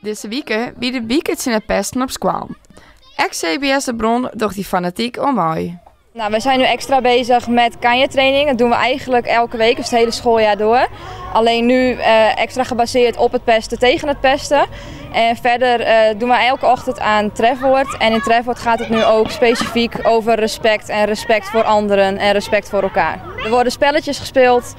Deze weken wie de weekends in het pesten op school. Ex-CBS de Bron doch die fanatiek om mij. Nou, we zijn nu extra bezig met kanjetraining. Dat doen we eigenlijk elke week, dus het hele schooljaar door. Alleen nu extra gebaseerd op het pesten tegen het pesten. En verder doen we elke ochtend aan trefwoord. En in trefwoord gaat het nu ook specifiek over respect en respect voor anderen en respect voor elkaar. Er worden spelletjes gespeeld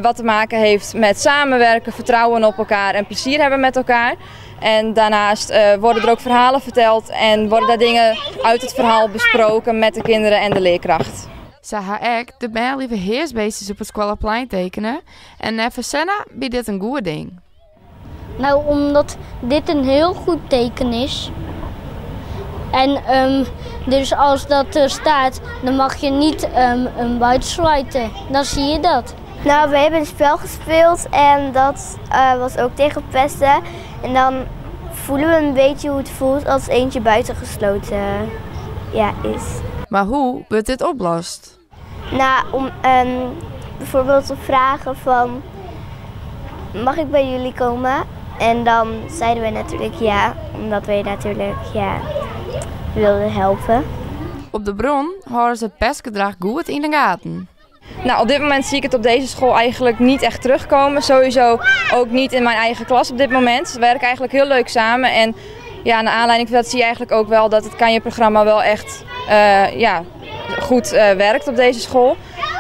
wat te maken heeft met samenwerken, vertrouwen op elkaar en plezier hebben met elkaar. En daarnaast worden er ook verhalen verteld en worden daar dingen uit het verhaal besproken met de kinderen en de leerkracht. Ze haar ek de band liever heersbeestjes op het schoolplein tekenen en even Senna biedt dit een goed ding. Nou, omdat dit een heel goed teken is. En dus als dat er staat, dan mag je niet buiten sluiten. Dan zie je dat. Nou, we hebben een spel gespeeld en dat was ook tegen pesten. En dan voelen we een beetje hoe het voelt als eentje buitengesloten is. Maar hoe wordt dit oplost? Nou, om bijvoorbeeld te vragen van, mag ik bij jullie komen? En dan zeiden we natuurlijk ja, omdat we natuurlijk wilden helpen. Op de Bron houden ze het pestgedrag goed in de gaten. Nou, op dit moment zie ik het op deze school eigenlijk niet echt terugkomen. Sowieso ook niet in mijn eigen klas op dit moment. We werken eigenlijk heel leuk samen. En ja, naar aanleiding van dat zie je eigenlijk ook wel dat het kanjeprogramma wel echt goed werkt op deze school.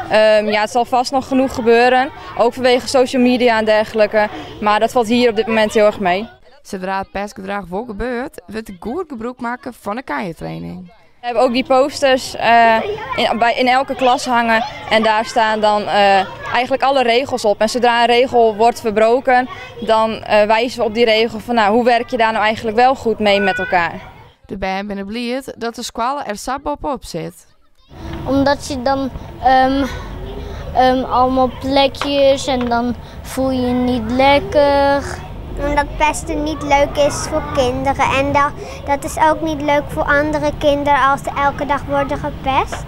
Het zal vast nog genoeg gebeuren, ook vanwege social media en dergelijke. Maar dat valt hier op dit moment heel erg mee. Zodra het pestgedrag wel gebeurt, wordt er goed gebruik maken van de kanjetraining. We hebben ook die posters in elke klas hangen en daar staan dan eigenlijk alle regels op. En zodra een regel wordt verbroken, dan wijzen we op die regel van hoe werk je daar nou eigenlijk wel goed mee met elkaar. De band ben blij dat de school er sap op zit. Omdat je dan allemaal plekjes en dan voel je je niet lekker. Omdat pesten niet leuk is voor kinderen en dat is ook niet leuk voor andere kinderen als ze elke dag worden gepest.